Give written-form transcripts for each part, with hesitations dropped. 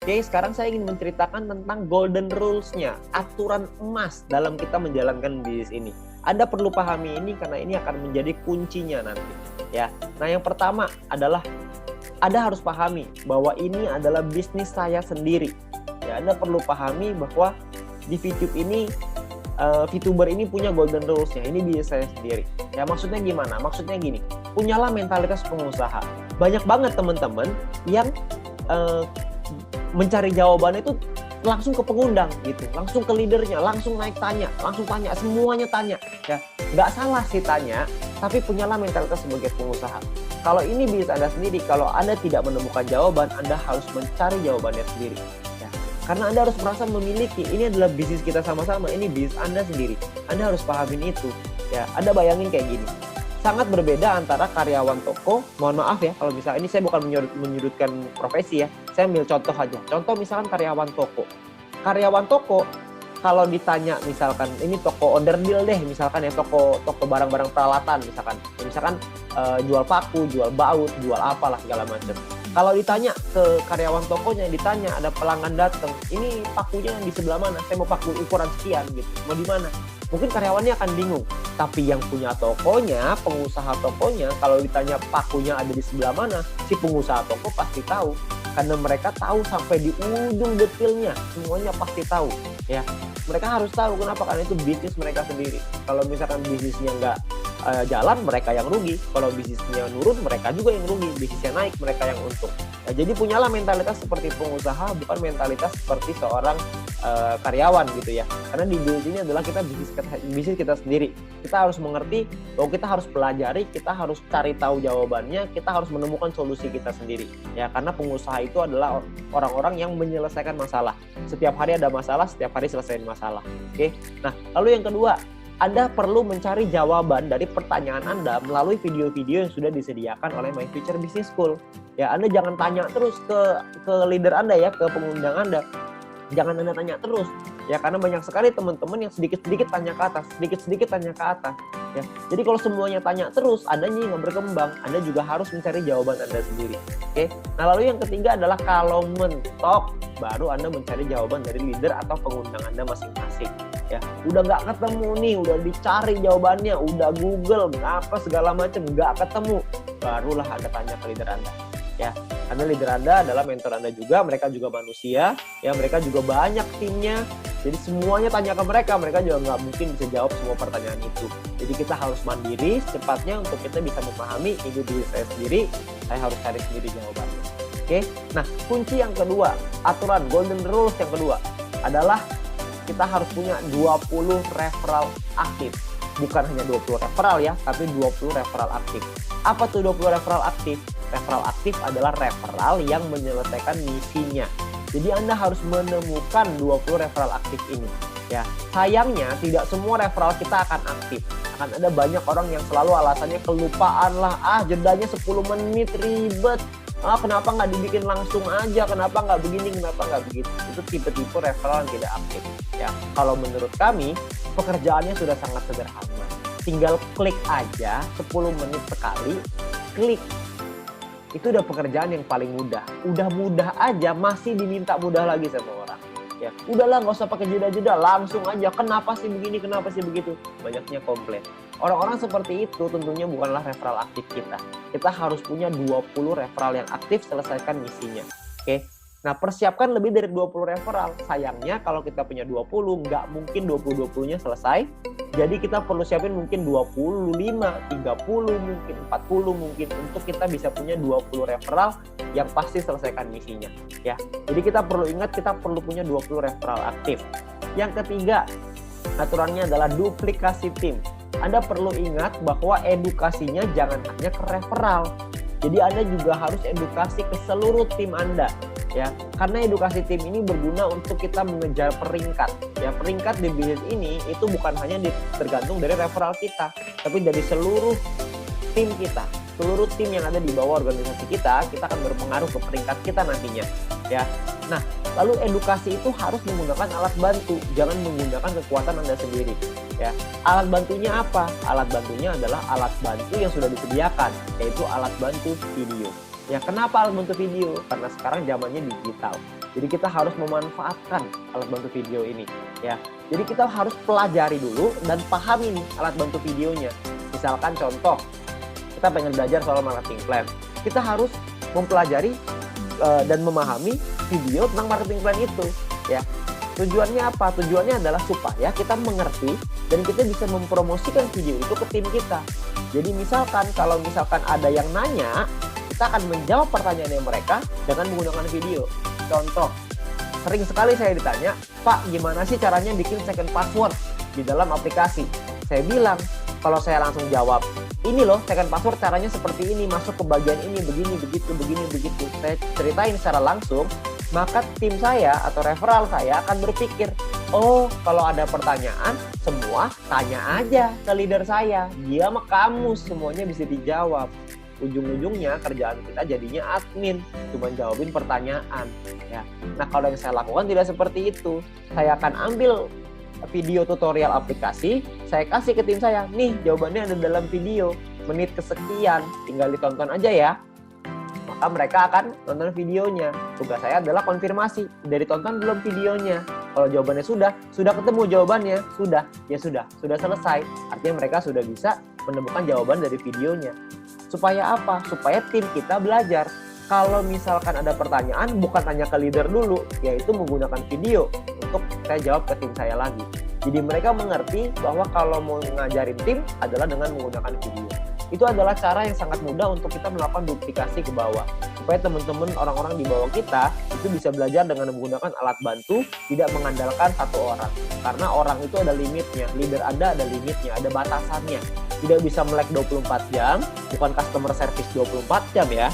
Oke, sekarang saya ingin menceritakan tentang golden rules-nya, aturan emas dalam kita menjalankan bisnis ini. Anda perlu pahami ini karena ini akan menjadi kuncinya nanti, ya. Nah, yang pertama adalah Anda harus pahami bahwa ini adalah bisnis saya sendiri. Ya, Anda perlu pahami bahwa di VTube ini VTuber ini punya golden rules-nya. Ini bisnis saya sendiri. Ya, maksudnya gimana? Maksudnya gini, punyalah mentalitas pengusaha. Banyak banget teman-teman yang mencari jawabannya itu langsung ke pengundang gitu, langsung ke leadernya, langsung naik tanya, langsung tanya, semuanya tanya. Ya, nggak salah sih tanya, tapi punyalah mentalitas sebagai pengusaha. Kalau ini bisnis Anda sendiri, kalau Anda tidak menemukan jawaban, Anda harus mencari jawabannya sendiri. Ya, karena Anda harus merasa memiliki, ini adalah bisnis kita sama-sama, ini bisnis Anda sendiri. Anda harus pahamin itu. Ya, Anda bayangin kayak gini. Sangat berbeda antara karyawan toko, mohon maaf ya kalau misalnya ini saya bukan menyudutkan profesi ya, saya ambil contoh aja. Contoh misalkan karyawan toko. Karyawan toko kalau ditanya misalkan ini toko onderdil deh, misalkan ya toko barang-barang peralatan misalkan jual paku, jual baut, jual apalah segala macam. Kalau ditanya ke karyawan tokonya, ditanya ada pelanggan datang, ini pakunya di sebelah mana? Saya mau paku ukuran sekian gitu, mau di mana? Mungkin karyawannya akan bingung. Tapi yang punya tokonya, pengusaha tokonya, kalau ditanya pakunya ada di sebelah mana, si pengusaha toko pasti tahu. Karena mereka tahu sampai di ujung detailnya, semuanya pasti tahu. Ya, mereka harus tahu kenapa, karena itu bisnis mereka sendiri. Kalau misalkan bisnisnya nggak jalan, mereka yang rugi. Kalau bisnisnya nurun, mereka juga yang rugi. Bisnisnya naik, mereka yang untung. Ya, jadi punyalah mentalitas seperti pengusaha, bukan mentalitas seperti seorang karyawan gitu ya. Karena di bisnis ini adalah kita bisnis kita sendiri. Kita harus mengerti bahwa kita harus pelajari, kita harus cari tahu jawabannya, kita harus menemukan solusi kita sendiri. Ya, karena pengusaha itu adalah orang-orang yang menyelesaikan masalah. Setiap hari ada masalah, setiap hari selesaiin masalah. Oke. Nah, lalu yang kedua, Anda perlu mencari jawaban dari pertanyaan Anda melalui video-video yang sudah disediakan oleh My Future Business School. Ya, Anda jangan tanya terus ke leader Anda ya, ke pengundang Anda. Jangan Anda tanya terus, ya, karena banyak sekali teman-teman yang sedikit-sedikit tanya ke atas, sedikit-sedikit tanya ke atas. Ya. Jadi kalau semuanya tanya terus, Anda nggak berkembang. Anda juga harus mencari jawaban Anda sendiri. Oke. Nah, lalu yang ketiga adalah kalau mentok, baru Anda mencari jawaban dari leader atau pengundang Anda masing-masing. Ya, udah nggak ketemu nih, udah dicari jawabannya, udah Google, apa segala macam, nggak ketemu, barulah Anda tanya ke leader Anda. Ya, karena leader Anda adalah mentor Anda juga, mereka juga manusia, ya, mereka juga banyak timnya, jadi semuanya tanya ke mereka juga nggak mungkin bisa jawab semua pertanyaan itu. Jadi kita harus mandiri secepatnya untuk kita bisa memahami ini diri saya sendiri, saya harus cari sendiri jawabannya. Oke, nah kunci yang kedua, aturan golden rules yang kedua adalah kita harus punya 20 referral aktif. Bukan hanya 20 referral ya, tapi 20 referral aktif. Apa tuh 20 referral aktif? Referral aktif adalah referral yang menyelesaikan misinya. Jadi Anda harus menemukan 20 referral aktif ini. Ya, sayangnya tidak semua referral kita akan aktif. Akan ada banyak orang yang selalu alasannya kelupaan lah, jedanya 10 menit ribet. Kenapa nggak dibikin langsung aja? Kenapa nggak begini? Kenapa nggak begitu? Itu tipe-tipe referral yang tidak aktif. Ya, kalau menurut kami pekerjaannya sudah sangat sederhana. Tinggal klik aja 10 menit sekali, klik. Itu udah pekerjaan yang paling mudah. Udah mudah aja masih diminta mudah lagi sama orang. Ya, udahlah nggak usah pakai jeda-jeda, langsung aja. Kenapa sih begini? Kenapa sih begitu? Banyaknya komplain. Orang-orang seperti itu tentunya bukanlah referral aktif kita. Kita harus punya 20 referral yang aktif, selesaikan misinya. Oke. Nah, persiapkan lebih dari 20 referral. Sayangnya kalau kita punya 20, nggak mungkin 20-20-nya selesai. Jadi kita perlu siapin mungkin 25, 30, mungkin 40 mungkin untuk kita bisa punya 20 referral yang pasti selesaikan misinya. Ya. Jadi kita perlu ingat kita perlu punya 20 referral aktif. Yang ketiga, aturannya adalah duplikasi tim. Anda perlu ingat bahwa edukasinya jangan hanya ke referral. Jadi Anda juga harus edukasi ke seluruh tim Anda. Ya, karena edukasi tim ini berguna untuk kita mengejar peringkat. Ya, peringkat di bisnis ini itu bukan hanya tergantung dari referral kita, tapi dari seluruh tim kita. Seluruh tim yang ada di bawah organisasi kita akan berpengaruh ke peringkat kita nantinya. Ya. Nah, lalu edukasi itu harus menggunakan alat bantu, jangan menggunakan kekuatan Anda sendiri. Ya, alat bantunya apa? Alat bantunya adalah alat bantu yang sudah disediakan, yaitu alat bantu video. Ya, kenapa alat bantu video? Karena sekarang zamannya digital. Jadi kita harus memanfaatkan alat bantu video ini ya. Jadi kita harus pelajari dulu dan pahami nih alat bantu videonya. Misalkan contoh, kita pengen belajar soal marketing plan. Kita harus mempelajari dan memahami video tentang marketing plan itu ya. Tujuannya apa? Tujuannya adalah supaya kita mengerti dan kita bisa mempromosikan video itu ke tim kita. Jadi misalkan kalau misalkan ada yang nanya, kita akan menjawab pertanyaannya mereka dengan menggunakan video. Contoh, sering sekali saya ditanya, Pak, gimana sih caranya bikin second password di dalam aplikasi? Saya bilang, kalau saya langsung jawab, ini loh second password caranya seperti ini, masuk ke bagian ini, begini, begitu, begini, begitu. Saya ceritain secara langsung, maka tim saya atau referral saya akan berpikir, oh kalau ada pertanyaan, semua tanya aja ke leader saya. Dia mah kamu, semuanya bisa dijawab. Ujung-ujungnya kerjaan kita jadinya admin, cuma jawabin pertanyaan ya. Nah kalau yang saya lakukan tidak seperti itu. Saya akan ambil video tutorial aplikasi, saya kasih ke tim saya, nih jawabannya ada dalam video, menit kesekian, tinggal ditonton aja ya. Maka mereka akan nonton videonya. Tugas saya adalah konfirmasi, udah ditonton belum videonya. Kalau jawabannya sudah ketemu jawabannya, sudah selesai. Artinya mereka sudah bisa menemukan jawaban dari videonya. Supaya apa? Supaya tim kita belajar. Kalau misalkan ada pertanyaan, bukan tanya ke leader dulu, yaitu menggunakan video untuk saya jawab ke tim saya lagi. Jadi mereka mengerti bahwa kalau mau ngajarin tim adalah dengan menggunakan video. Itu adalah cara yang sangat mudah untuk kita melakukan duplikasi ke bawah. Supaya teman-teman orang-orang di bawah kita itu bisa belajar dengan menggunakan alat bantu, tidak mengandalkan satu orang. Karena orang itu ada limitnya, leader Anda ada limitnya, ada batasannya. Tidak bisa melek 24 jam, bukan customer service 24 jam ya.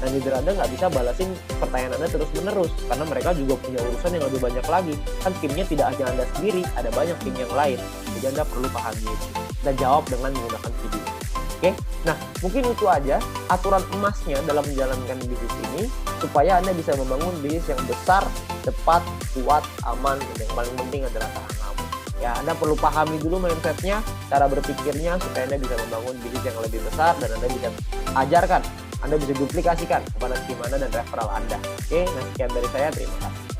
Dan leader Anda nggak bisa balasin pertanyaan Anda terus-menerus, karena mereka juga punya urusan yang lebih banyak lagi. Kan timnya tidak hanya Anda sendiri, ada banyak tim yang lain. Jadi Anda perlu pahami itu. Dan jawab dengan menggunakan video. Oke, nah mungkin itu aja aturan emasnya dalam menjalankan bisnis ini, supaya Anda bisa membangun bisnis yang besar, cepat, kuat, aman, dan yang paling penting adalah tahan lama. Ya, Anda perlu pahami dulu mindsetnya, cara berpikirnya, supaya Anda bisa membangun bisnis yang lebih besar dan Anda bisa ajarkan, Anda bisa duplikasikan kepada tim Anda dan referral Anda. Oke, nah sekian dari saya, terima kasih.